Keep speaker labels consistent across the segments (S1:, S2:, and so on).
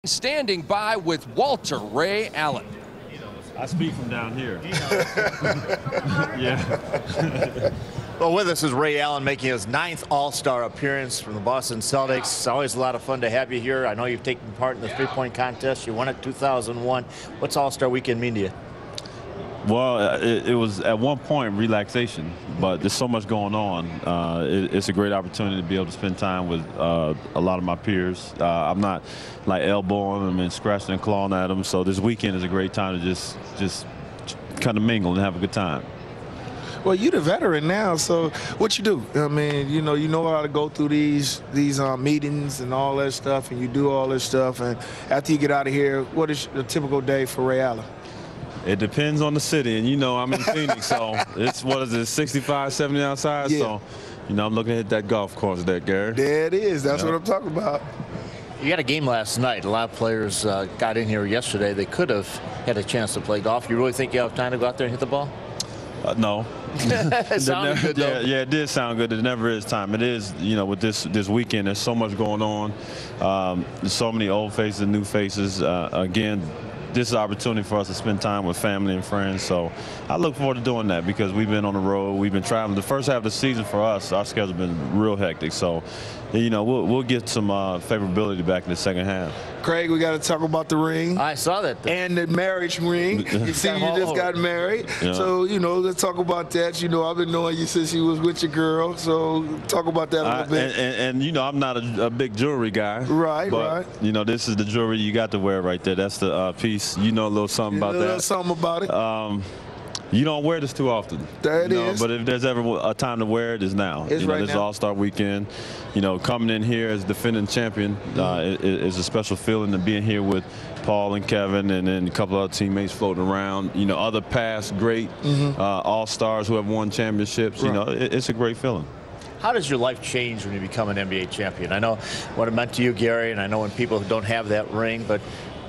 S1: Standing by with Walter Ray Allen.
S2: I speak from down here. Yeah.
S3: Well, with us is Ray Allen making his 9th All-Star appearance from the Boston Celtics. It's always a lot of fun to have you here. I know you've taken part in the three-point contest. You won it 2001. What's All-Star Weekend mean to you?
S2: Well, it was at one point relaxation, but there's so much going on. It's a great opportunity to be able to spend time with a lot of my peers. I'm not like elbowing them and scratching and clawing at them, so this weekend is a great time to just kind of mingle and have a good time.
S4: Well, you're the veteran now, so what you do? I mean, you know how to go through these meetings and all that stuff, and you do all this stuff, and after you get out of here, what is a typical day for Ray Allen?
S2: It depends on the city, and I'm in Phoenix, so it's, 65, 70 outside,
S4: yeah.
S2: So, I'm looking to hit that golf course there, Gary.
S4: There it is. That's what I'm talking about.
S3: You had a game last night. A lot of players got in here yesterday. They could have had a chance to play golf. You really think you have time to go out there and hit the ball?
S2: No.
S3: It sounded good, though.
S2: Yeah, it did sound good. It never is time. It is, with this weekend, there's so much going on. There's so many old faces and new faces. Again, this is an opportunity for us to spend time with family and friends. So I look forward to doing that because we've been on the road. We've been traveling. The first half of the season for us, our schedule's been real hectic. So, we'll get some favorability back in the second half.
S4: Craig, we got to talk about the ring.
S3: I saw that.
S4: And the marriage ring. You see, you just got married. Yeah. So, let's talk about that. I've been knowing you since you was with your girl. So talk about that a little bit.
S2: And I'm not a big jewelry guy.
S4: Right,
S2: but,
S4: right.
S2: This is the jewelry you got to wear right there. That's the piece. A little something about that.
S4: A little something about it.
S2: You don't wear this too often.
S4: There it is.
S2: But if there's ever a time to wear it, it's now.
S4: It's right
S2: this
S4: now.
S2: is All-Star Weekend. Coming in here as defending champion is a special feeling to being here with Paul and Kevin and then a couple of other teammates floating around. Other past great All-Stars who have won championships.
S4: Right.
S2: It's a great feeling.
S3: How does your life change when you become an NBA champion? I know what it meant to you, Gary, and I know when people don't have that ring, but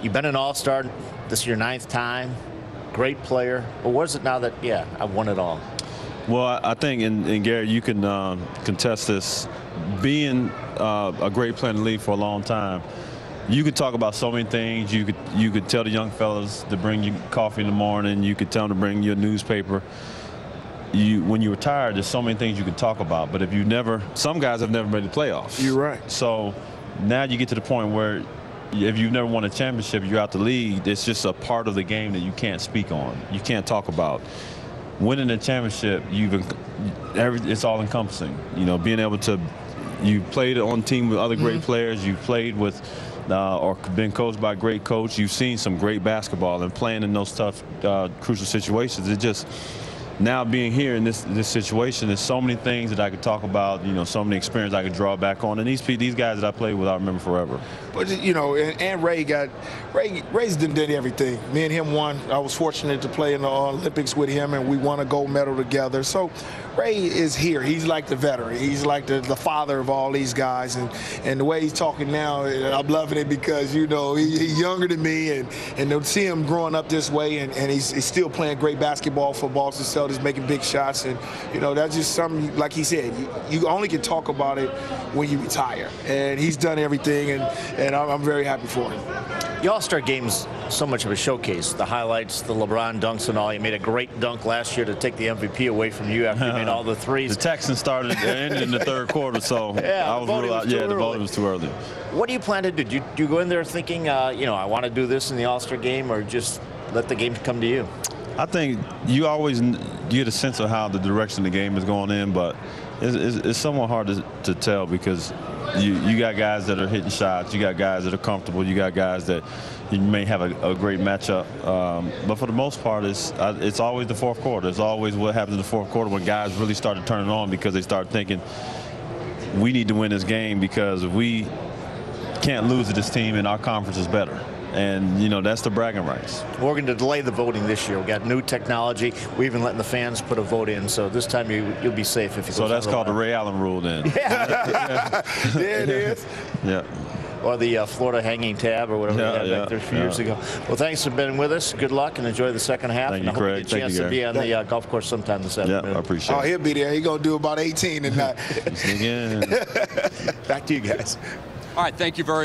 S3: you've been an All-Star. This is your 9th time. Great player. But what is it now that, I've won it all?
S2: Well, I think, and Gary, you can contest this. Being a great player in the league for a long time, you could talk about so many things. You could tell the young fellas to bring you coffee in the morning. You could tell them to bring you a newspaper. When you retire, there's so many things you could talk about. But if some guys have never made the playoffs.
S4: You're right.
S2: So now you get to the point where if you've never won a championship, you're out the league. It's just a part of the game that you can't speak on. You can't talk about. Winning a championship, it's all encompassing. Being able to, you played on team with other great players. You played with or been coached by a great coach. You've seen some great basketball and playing in those tough, crucial situations. It just. Now being here in this situation, there's so many things that I could talk about, so many experiences I could draw back on. And these guys that I played with, I remember forever.
S4: But, and Ray's done everything. Me and him won. I was fortunate to play in the Olympics with him, and we won a gold medal together. So Ray is here. He's like the veteran. He's like the father of all these guys. And the way he's talking now, I'm loving it because, he's younger than me. And to see him growing up this way, and he's still playing great basketball for Boston Celtics, making big shots. And, that's just something, like he said, you only can talk about it when you retire. And he's done everything, and I'm very happy for him.
S3: The All-Star Game's so much of a showcase. The highlights, the LeBron dunks and all. You made a great dunk last year to take the MVP away from you after you made all the threes.
S2: The Texans ended in the third quarter, so the voting was too early.
S3: What do you plan to do? Do you go in there thinking, I want to do this in the All-Star Game, or just let the game come to you?
S2: I think you always get a sense of how the direction the game is going in, but it's somewhat hard to tell because you got guys that are hitting shots, you got guys that are comfortable, you got guys that you may have a great matchup. But for the most part, it's always the fourth quarter. It's always what happens in the fourth quarter when guys really start to turn it on because they start thinking, we need to win this game because if we can't lose to this team and our conference is better. And, that's the bragging rights.
S3: We're going to delay the voting this year. We've got new technology. We're even letting the fans put a vote in. So this time you'll be safe if you go.
S2: So that's called the Ray Allen rule then.
S3: Yeah.
S4: There it is.
S2: Yeah.
S3: Or the Florida hanging tab or whatever we had back there a few years ago. Well, thanks for being with us. Good luck and enjoy the second half.
S2: Thank
S3: and
S2: you,
S3: I hope
S2: Craig.
S3: you get a chance to be on the golf course sometime this afternoon.
S2: Yeah, I appreciate it.
S4: He'll be there. He's going to do about 18 tonight.
S3: Back to you guys.
S1: All right, thank you very much.